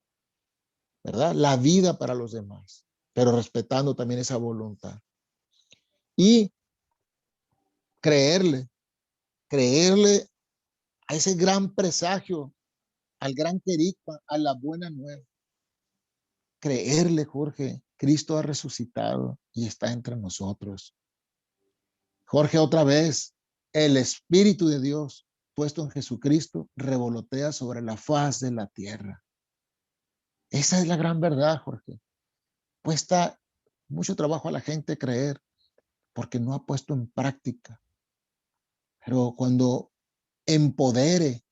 ¿verdad? La vida para los demás, pero respetando también esa voluntad. Y creerle, creerle a ese gran presagio, al gran querigma, a la buena nueva. Creerle, Jorge, Cristo ha resucitado y está entre nosotros. Jorge, otra vez, el Espíritu de Dios puesto en Jesucristo revolotea sobre la faz de la tierra. Esa es la gran verdad, Jorge. Cuesta mucho trabajo a la gente creer porque no ha puesto en práctica. Pero cuando empodere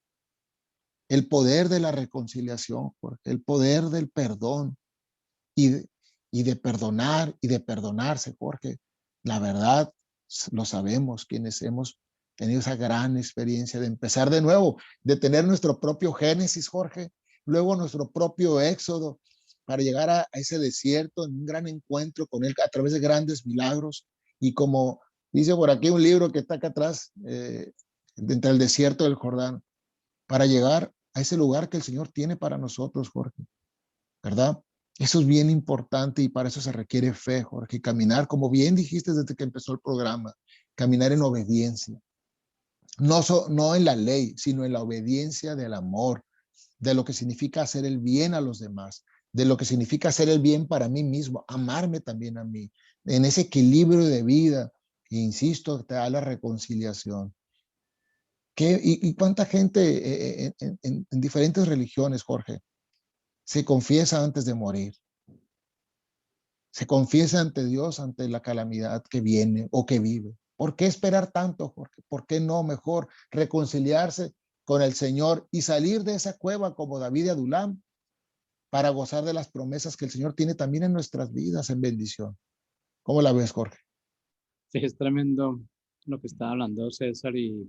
el poder de la reconciliación, Jorge, el poder del perdón, y, y de perdonar y de perdonarse, Jorge. La verdad, lo sabemos quienes hemos tenido esa gran experiencia de empezar de nuevo, de tener nuestro propio Génesis, Jorge, luego nuestro propio Éxodo, para llegar a ese desierto en un gran encuentro con Él a través de grandes milagros. Y como dice por aquí un libro que está acá atrás, entre el desierto del Jordán, para llegar a ese lugar que el Señor tiene para nosotros, Jorge. ¿Verdad? Eso es bien importante y para eso se requiere fe, Jorge. Caminar, como bien dijiste desde que empezó el programa, caminar en obediencia. No en la ley, sino en la obediencia del amor, de lo que significa hacer el bien a los demás, de lo que significa hacer el bien para mí mismo, amarme también a mí, en ese equilibrio de vida, que, insisto, te da la reconciliación. Y cuánta gente en diferentes religiones, Jorge, se confiesa antes de morir? Se confiesa ante Dios ante la calamidad que viene o que vive. ¿Por qué esperar tanto, Jorge? ¿Por qué no mejor reconciliarse con el Señor y salir de esa cueva como David y Adulam para gozar de las promesas que el Señor tiene también en nuestras vidas en bendición? ¿Cómo la ves, Jorge? Sí, es tremendo lo que está hablando César y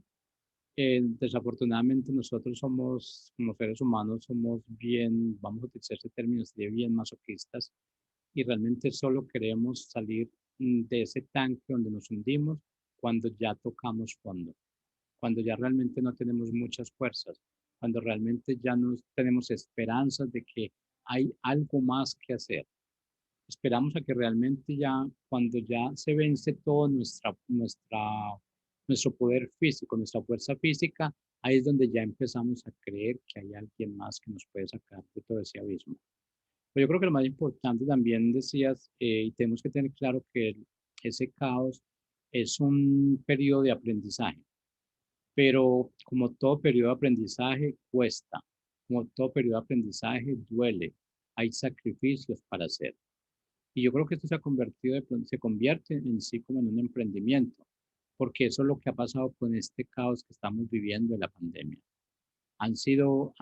desafortunadamente nosotros somos, como seres humanos, somos bien, vamos a utilizar ese término, de bien masoquistas y realmente solo queremos salir de ese tanque donde nos hundimos cuando ya tocamos fondo, cuando ya realmente no tenemos muchas fuerzas, cuando realmente ya no tenemos esperanzas de que hay algo más que hacer. Esperamos a que realmente ya, cuando ya se vence todo nuestro poder físico, nuestra fuerza física, ahí es donde ya empezamos a creer que hay alguien más que nos puede sacar de todo ese abismo. Pero yo creo que lo más importante también decías, y tenemos que tener claro que ese caos es un periodo de aprendizaje, pero como todo periodo de aprendizaje cuesta, como todo periodo de aprendizaje duele, hay sacrificios para hacer. Y yo creo que esto se ha convertido, se convierte en sí como en un emprendimiento, porque eso es lo que ha pasado con este caos que estamos viviendo de la pandemia. Han salido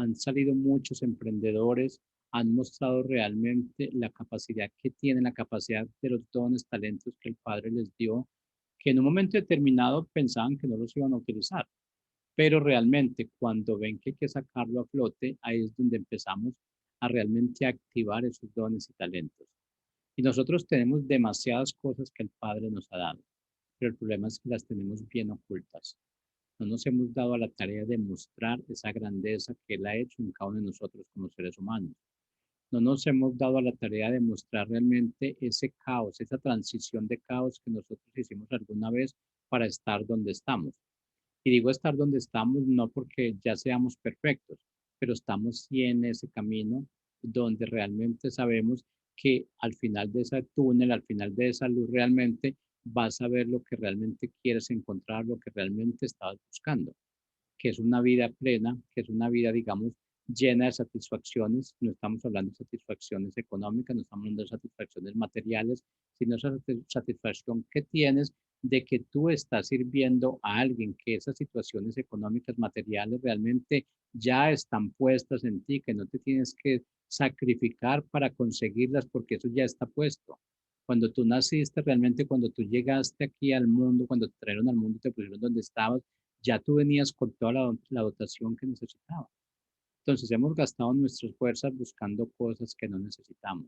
muchos emprendedores, han mostrado realmente la capacidad que tienen, la capacidad de los dones, talentos que el Padre les dio, que en un momento determinado pensaban que no los iban a utilizar, pero realmente cuando ven que hay que sacarlo a flote, ahí es donde empezamos a realmente activar esos dones y talentos. Y nosotros tenemos demasiadas cosas que el Padre nos ha dado, pero el problema es que las tenemos bien ocultas. No nos hemos dado a la tarea de mostrar esa grandeza que Él ha hecho en cada uno de nosotros como seres humanos. No nos hemos dado a la tarea de mostrar realmente ese caos, esa transición de caos que nosotros hicimos alguna vez para estar donde estamos. Y digo estar donde estamos no porque ya seamos perfectos, pero estamos sí en ese camino donde realmente sabemos que al final de ese túnel, al final de esa luz, realmente vas a ver lo que realmente quieres encontrar, lo que realmente estabas buscando, que es una vida plena, que es una vida, digamos, llena de satisfacciones. No estamos hablando de satisfacciones económicas, no estamos hablando de satisfacciones materiales, sino esa satisfacción que tienes de que tú estás sirviendo a alguien, que esas situaciones económicas, materiales realmente ya están puestas en ti, que no te tienes que sacrificar para conseguirlas porque eso ya está puesto. Cuando tú naciste, realmente cuando tú llegaste aquí al mundo, cuando te trajeron al mundo y te pusieron donde estabas, ya tú venías con toda la dotación que necesitabas. Entonces hemos gastado nuestras fuerzas buscando cosas que no necesitamos.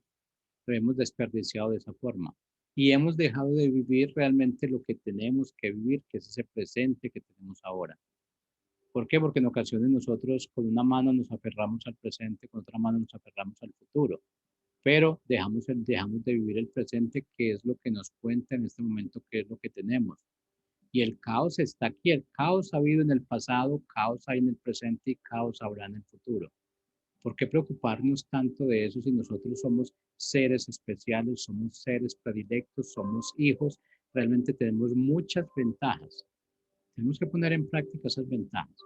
Lo hemos desperdiciado de esa forma. Y hemos dejado de vivir realmente lo que tenemos que vivir, que es ese presente que tenemos ahora. ¿Por qué? Porque en ocasiones nosotros con una mano nos aferramos al presente, con otra mano nos aferramos al futuro, pero dejamos de vivir el presente, que es lo que nos cuenta en este momento, que es lo que tenemos. Y el caos está aquí. El caos ha habido en el pasado, caos hay en el presente y caos habrá en el futuro. ¿Por qué preocuparnos tanto de eso si nosotros somos seres especiales, somos seres predilectos, somos hijos? Realmente tenemos muchas ventajas. Tenemos que poner en práctica esas ventajas.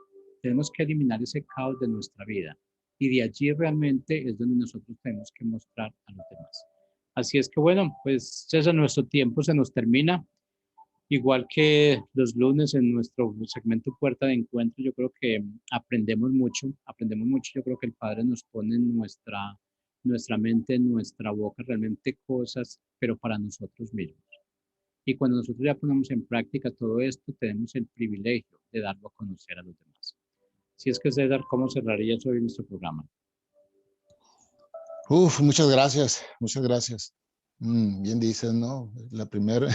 Tenemos que eliminar ese caos de nuestra vida. Y de allí realmente es donde nosotros tenemos que mostrar a los demás. Así es que bueno, pues César, nuestro tiempo se nos termina. Igual que los lunes en nuestro segmento Puerta de Encuentro, yo creo que aprendemos mucho, aprendemos mucho. Yo creo que el Padre nos pone en nuestra mente, en nuestra boca realmente cosas, pero para nosotros mismos. Y cuando nosotros ya ponemos en práctica todo esto, tenemos el privilegio de darlo a conocer a los demás. Si es que César, ¿cómo cerrarías hoy nuestro programa? Uf, muchas gracias, muchas gracias. Bien dices, ¿no? La primera,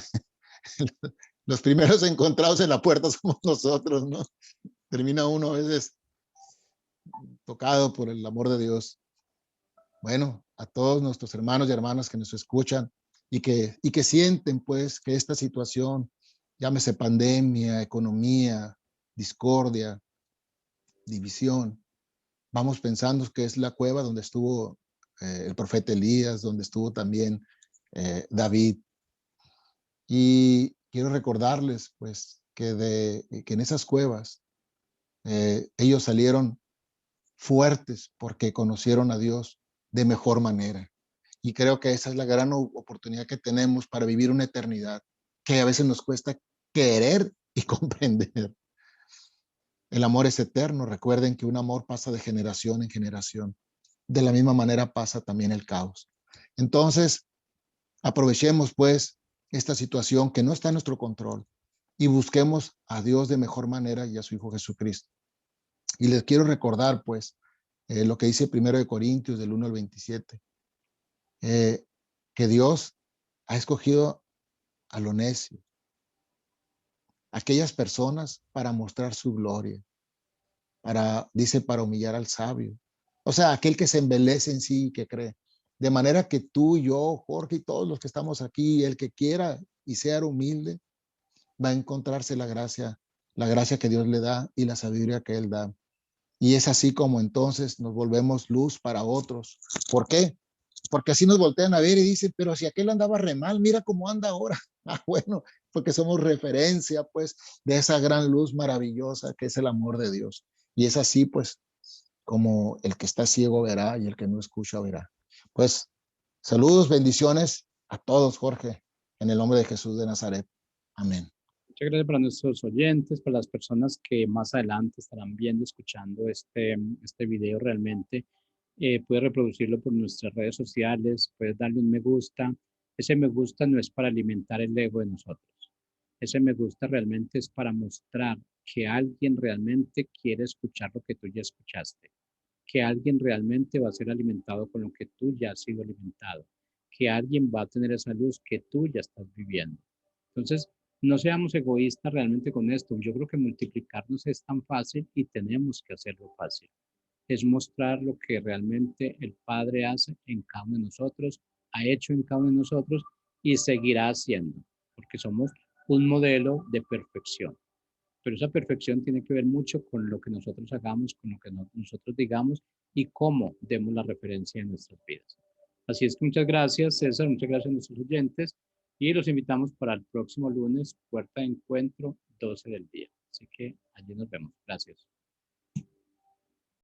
los primeros encontrados en la puerta somos nosotros, ¿no? Termina uno a veces tocado por el amor de Dios. Bueno, a todos nuestros hermanos y hermanas que nos escuchan y que sienten pues que esta situación, llámese pandemia, economía, discordia, división, vamos pensando que es la cueva donde estuvo el profeta Elías, donde estuvo también David. Y quiero recordarles pues que en esas cuevas ellos salieron fuertes porque conocieron a Dios de mejor manera. Y creo que esa es la gran oportunidad que tenemos para vivir una eternidad que a veces nos cuesta querer y comprender. El amor es eterno. Recuerden que un amor pasa de generación en generación. De la misma manera pasa también el caos. Entonces, aprovechemos pues esta situación que no está en nuestro control y busquemos a Dios de mejor manera y a su Hijo Jesucristo. Y les quiero recordar pues lo que dice 1 Corintios del 1 al 27, que Dios ha escogido a lo necio, aquellas personas para mostrar su gloria, dice, para humillar al sabio. O sea, aquel que se embelece en sí y que cree. De manera que tú, yo, Jorge y todos los que estamos aquí, el que quiera y sea humilde, va a encontrarse la gracia que Dios le da y la sabiduría que Él da. Y es así como entonces nos volvemos luz para otros. ¿Por qué? Porque así nos voltean a ver y dicen, pero si aquel andaba re mal, mira cómo anda ahora. Ah, bueno, porque somos referencia, pues, de esa gran luz maravillosa que es el amor de Dios. Y es así, pues, como el que está ciego verá y el que no escucha verá. Pues, saludos, bendiciones a todos, Jorge, en el nombre de Jesús de Nazaret. Amén. Muchas gracias para nuestros oyentes, para las personas que más adelante estarán viendo, escuchando este video realmente. Puedes reproducirlo por nuestras redes sociales, puedes darle un me gusta. Ese me gusta no es para alimentar el ego de nosotros. Ese me gusta realmente es para mostrar que alguien realmente quiere escuchar lo que tú ya escuchaste, que alguien realmente va a ser alimentado con lo que tú ya has sido alimentado, que alguien va a tener esa luz que tú ya estás viviendo. Entonces, no seamos egoístas realmente con esto. Yo creo que multiplicarnos es tan fácil y tenemos que hacerlo fácil. Es mostrar lo que realmente el Padre hace en cada uno de nosotros, ha hecho en cada uno de nosotros y seguirá haciendo, porque somos un modelo de perfección. Pero esa perfección tiene que ver mucho con lo que nosotros hagamos, con lo que nosotros digamos y cómo demos la referencia en nuestras vidas. Así es que muchas gracias, César, muchas gracias a nuestros oyentes y los invitamos para el próximo lunes, puerta de encuentro, 12 del día. Así que allí nos vemos. Gracias.